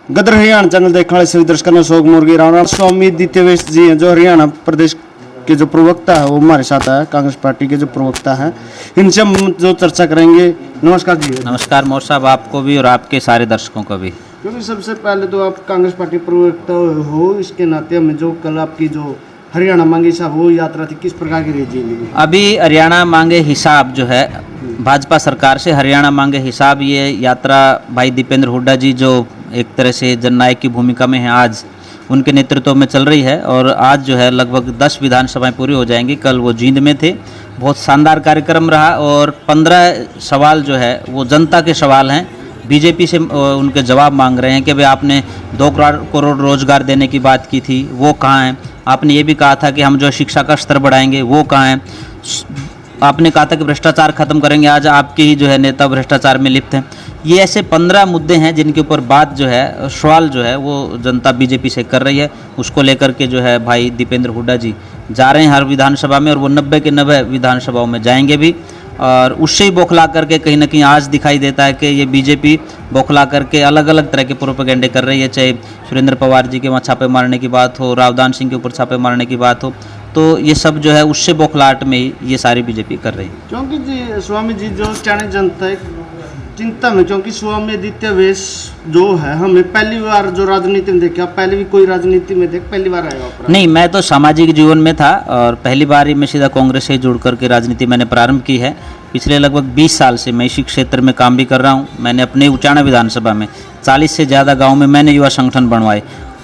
गदर Haryana channel देखने वाले सभी दर्शकों ने शोक मुर्गी राणा स्वामी आदित्यवेश जी हैं जो हरियाणा प्रदेश के जो प्रवक्ता है वो हमारे साथ है, कांग्रेस पार्टी के जो प्रवक्ता हैं, इनसे हम जो चर्चा करेंगे। नमस्कार जी। नमस्कार मोर साहब, आपको भी और आपके सारे दर्शकों को भी। क्योंकि सबसे पहले तो आप कांग्रेस पार्टी प्रवक्ता हो, इसके नाते हमें जो कल आपकी जो हरियाणा मांगे साहब वो यात्रा थी, किस प्रकार की रही जी? अभी हरियाणा मांगे हिसाब जो है भाजपा सरकार से हरियाणा मांगे हिसाब, ये यात्रा भाई दीपेंद्र हुड्डा जी जो एक तरह से जननायक की भूमिका में है, आज उनके नेतृत्व में चल रही है। और आज जो है लगभग 10 विधानसभाएं पूरी हो जाएंगी। कल वो जींद में थे, बहुत शानदार कार्यक्रम रहा और 15 सवाल जो है वो जनता के सवाल हैं। बीजेपी से उनके जवाब मांग रहे हैं कि भाई आपने 2 करोड़ रोजगार देने की बात की थी, वो कहाँ है? आपने ये भी कहा था कि हम जो शिक्षा का स्तर बढ़ाएंगे, वो कहाँ है? आपने कहा था कि भ्रष्टाचार खत्म करेंगे, आज आपके ही जो है नेता भ्रष्टाचार में लिप्त हैं। ये ऐसे 15 मुद्दे हैं जिनके ऊपर बात जो है, सवाल जो है वो जनता बीजेपी से कर रही है। उसको लेकर के जो है भाई दीपेंद्र हुड्डा जी जा रहे हैं हर विधानसभा में, और वो 90 के 90 विधानसभाओं में जाएंगे भी। और उससे ही बौखला करके कहीं ना कहीं आज दिखाई देता है कि ये बीजेपी बौखला करके अलग अलग तरह के प्रोपेगेंडे कर रही है। चाहे सुरेंद्र पवार जी के वहाँ छापे मारने की बात हो, रावदान सिंह के ऊपर छापे मारने की बात हो, तो ये सब जो है उससे बौखलाहट में ही ये सारी बीजेपी कर रही है। क्योंकि जी स्वामी जी जो चाणे जनता है चिंता में, क्योंकि स्वामी आदित्यवेश जो है हमें पहली बार जो राजनीति में देखा, पहले भी कोई राजनीति में देख, पहली बार आया? नहीं, मैं तो सामाजिक जीवन में था और पहली बार ही मैं सीधा कांग्रेस से जुड़ करके राजनीति मैंने प्रारंभ की है। पिछले लगभग 20 साल से मैं इसी क्षेत्र में काम भी कर रहा हूँ। मैंने अपने उचाना विधानसभा में 40 से ज़्यादा गाँव में मैंने युवा संगठन बनवाए,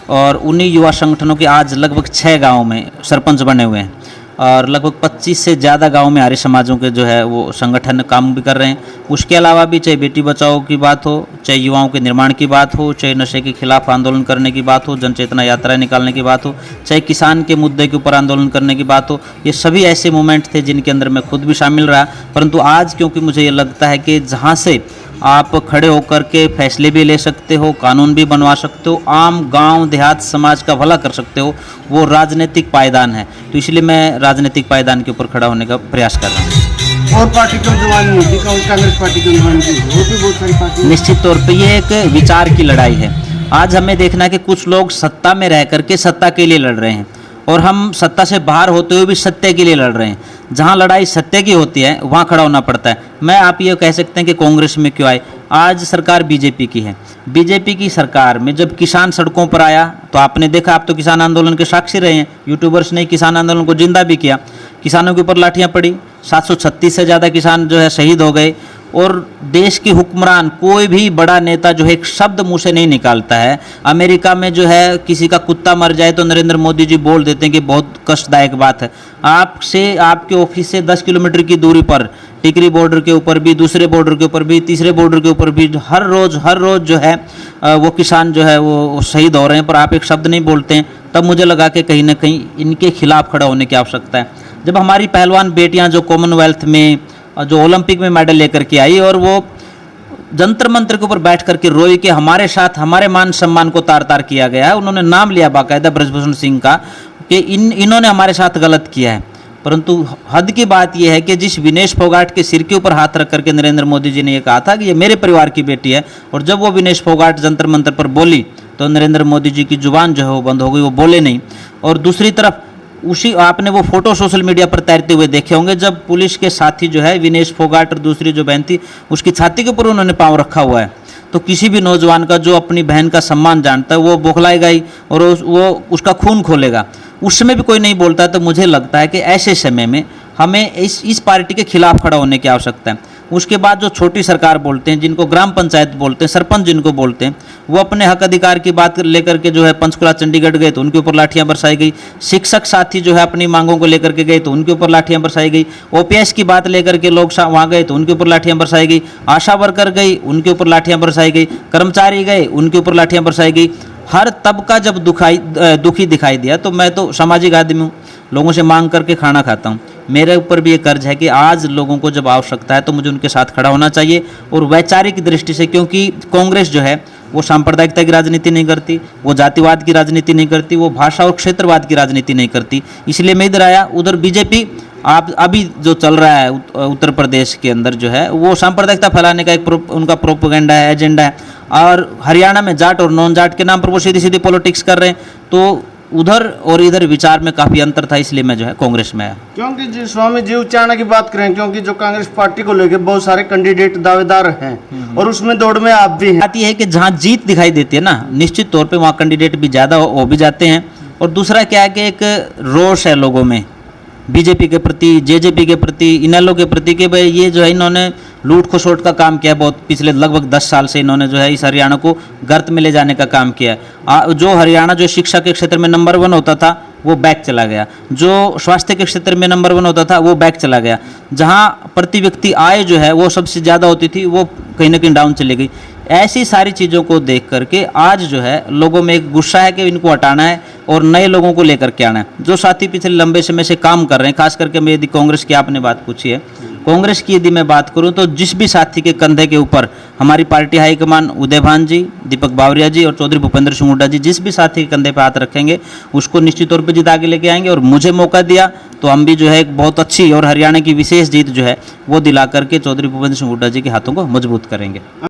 और उन्हीं युवा संगठनों के आज लगभग 6 गाँव में सरपंच बने हुए हैं, और लगभग 25 से ज़्यादा गांव में आर्य समाजों के जो है वो संगठन काम भी कर रहे हैं। उसके अलावा भी चाहे बेटी बचाओ की बात हो, चाहे युवाओं के निर्माण की बात हो, चाहे नशे के खिलाफ आंदोलन करने की बात हो, जन चेतना यात्रा निकालने की बात हो, चाहे किसान के मुद्दे के ऊपर आंदोलन करने की बात हो, ये सभी ऐसे मोमेंट थे जिनके अंदर मैं खुद भी शामिल रहा। परंतु आज क्योंकि मुझे ये लगता है कि जहाँ से आप खड़े होकर के फैसले भी ले सकते हो, कानून भी बनवा सकते हो, आम गांव देहात समाज का भला कर सकते हो, वो राजनीतिक पायदान है। तो इसलिए मैं राजनीतिक पायदान के ऊपर खड़ा होने का प्रयास कर रहा हूँ। और पार्टी क्यों जवानी होती, कांग्रेस पार्टी क्यों जवानी होती? और भी बहुत सारी पार्टी। निश्चित तौर पे ये एक विचार की लड़ाई है। आज हमें देखना है कि कुछ लोग सत्ता में रह करके सत्ता के लिए लड़ रहे हैं, और हम सत्ता से बाहर होते हुए भी सत्य के लिए लड़ रहे हैं। जहां लड़ाई सत्य की होती है वहां खड़ा होना पड़ता है। मैं आप ये कह सकते हैं कि कांग्रेस में क्यों आए, आज सरकार बीजेपी की है। बीजेपी की सरकार में जब किसान सड़कों पर आया तो आपने देखा, आप तो किसान आंदोलन के साक्षी रहे हैं, यूट्यूबर्स ने किसान आंदोलन को जिंदा भी किया। किसानों के ऊपर लाठियां पड़ी, 736 से ज़्यादा किसान जो है शहीद हो गए। और देश के हुक्मरान कोई भी बड़ा नेता जो है एक शब्द मुंह से नहीं निकालता है। अमेरिका में जो है किसी का कुत्ता मर जाए तो नरेंद्र मोदी जी बोल देते हैं कि बहुत कष्टदायक बात है। आपसे, आपके ऑफिस से 10 किलोमीटर की दूरी पर टिकरी बॉर्डर के ऊपर भी, दूसरे बॉर्डर के ऊपर भी, तीसरे बॉर्डर के ऊपर भी हर रोज जो है वो किसान जो है वो शहीद हो रहे हैं, पर आप एक शब्द नहीं बोलते हैं। तब मुझे लगा कि कहीं ना कहीं इनके खिलाफ खड़ा होने की आवश्यकता है। जब हमारी पहलवान बेटियां जो कॉमनवेल्थ में, जो ओलंपिक में मेडल लेकर के आई, और वो जंतर मंतर के ऊपर बैठ करके रोई कि हमारे साथ हमारे मान सम्मान को तार तार किया गया है। उन्होंने नाम लिया बाकायदा ब्रजभूषण सिंह का कि इन्होंने हमारे साथ गलत किया है। परंतु हद की बात यह है कि जिस विनेश फोगाट के सिर के ऊपर हाथ रख करके नरेंद्र मोदी जी ने ये कहा था कि ये मेरे परिवार की बेटी है, और जब वो विनेश फोगाट जंतर मंतर पर बोली तो नरेंद्र मोदी जी की जुबान जो है वो बंद हो गई, वो बोले नहीं। और दूसरी तरफ उसी आपने वो फोटो सोशल मीडिया पर तैरते हुए देखे होंगे, जब पुलिस के साथी जो है विनेश फोगाट और दूसरी जो बहन थी उसकी छाती के ऊपर उन्होंने पाँव रखा हुआ है। तो किसी भी नौजवान का जो अपनी बहन का सम्मान जानता है वो बौखलाएगा ही, और वो उसका खून खोलेगा। उस समय भी कोई नहीं बोलता है। तो मुझे लगता है कि ऐसे समय में हमें इस पार्टी के खिलाफ खड़ा होने की आवश्यकता है। उसके बाद जो छोटी सरकार बोलते हैं, जिनको ग्राम पंचायत बोलते हैं, सरपंच जिनको बोलते हैं, वो अपने हक अधिकार की बात लेकर के जो है पंचकुला चंडीगढ़ गए तो उनके ऊपर लाठियां बरसाई गई। शिक्षक साथी जो है अपनी मांगों को लेकर के गए तो उनके ऊपर लाठियां बरसाई गई। ओपीएस की बात लेकर के लोग वहाँ गए तो उनके ऊपर लाठियां बरसाई गई। आशा वर्कर गई, उनके ऊपर लाठियां बरसाई गई। कर्मचारी गए, उनके ऊपर लाठियां बरसाई गई। हर तबका जब दुखी दिखाई दिया, तो मैं तो सामाजिक आदमी हूँ, लोगों से मांग करके खाना खाता हूँ। मेरे ऊपर भी ये कर्ज है कि आज लोगों को जब आवश्यकता है तो मुझे उनके साथ खड़ा होना चाहिए। और वैचारिक दृष्टि से, क्योंकि कांग्रेस जो है वो सांप्रदायिकता की राजनीति नहीं करती, वो जातिवाद की राजनीति नहीं करती, वो भाषा और क्षेत्रवाद की राजनीति नहीं करती, इसलिए मैं इधर आया। उधर बीजेपी आप अभी जो चल रहा है उत्तर प्रदेश के अंदर जो है वो सांप्रदायिकता फैलाने का एक उनका प्रोपेगेंडा है, एजेंडा है। और हरियाणा में जाट और नॉन जाट के नाम पर वो सीधी सीधी पॉलिटिक्स कर रहे हैं। तो उधर और इधर विचार में काफ़ी अंतर था, इसलिए मैं जो है कांग्रेस में आया। क्योंकि जी स्वामी जीव चाणा की बात करें, क्योंकि जो कांग्रेस पार्टी को लेकर बहुत सारे कैंडिडेट दावेदार हैं और उसमें दौड़ में आप भी हैं। बात यह है कि जहाँ जीत दिखाई देती है ना, निश्चित तौर पे वहाँ कैंडिडेट भी ज़्यादा हो भी जाते हैं। और दूसरा क्या है कि एक रोष है लोगों में बीजेपी के प्रति, जेजेपी के प्रति, इनेलो के प्रति कि भाई ये जो है इन्होंने लूट खसोट का काम किया बहुत, पिछले लगभग 10 साल से इन्होंने जो है इस हरियाणा को गर्त में ले जाने का काम किया है। जो हरियाणा जो शिक्षा के क्षेत्र में नंबर 1 होता था वो बैक चला गया, जो स्वास्थ्य के क्षेत्र में नंबर 1 होता था वो बैक चला गया, जहाँ प्रति व्यक्ति आय जो है वो सबसे ज़्यादा होती थी वो कहीं ना कहीं डाउन चली गई। ऐसी सारी चीज़ों को देख करके आज जो है लोगों में एक गुस्सा है कि इनको हटाना है और नए लोगों को लेकर के आना है, जो साथी पिछले लंबे समय से काम कर रहे हैं। खास करके मैं यदि कांग्रेस की आपने बात पूछी है, कांग्रेस की यदि मैं बात करूं तो जिस भी साथी के कंधे के ऊपर हमारी पार्टी हाईकमान उदय भान जी, दीपक बावरिया जी और चौधरी भूपेंद्र सिंह हुड्डा जी जिस भी साथी के कंधे पर हाथ रखेंगे उसको निश्चित तौर पर जीत आगे लेके आएंगे। और मुझे मौका दिया तो हम भी जो है एक बहुत अच्छी और हरियाणा की विशेष जीत जो है वो दिला करके चौधरी भूपेंद्र सिंह हुड्डा जी के हाथों को मजबूत करेंगे।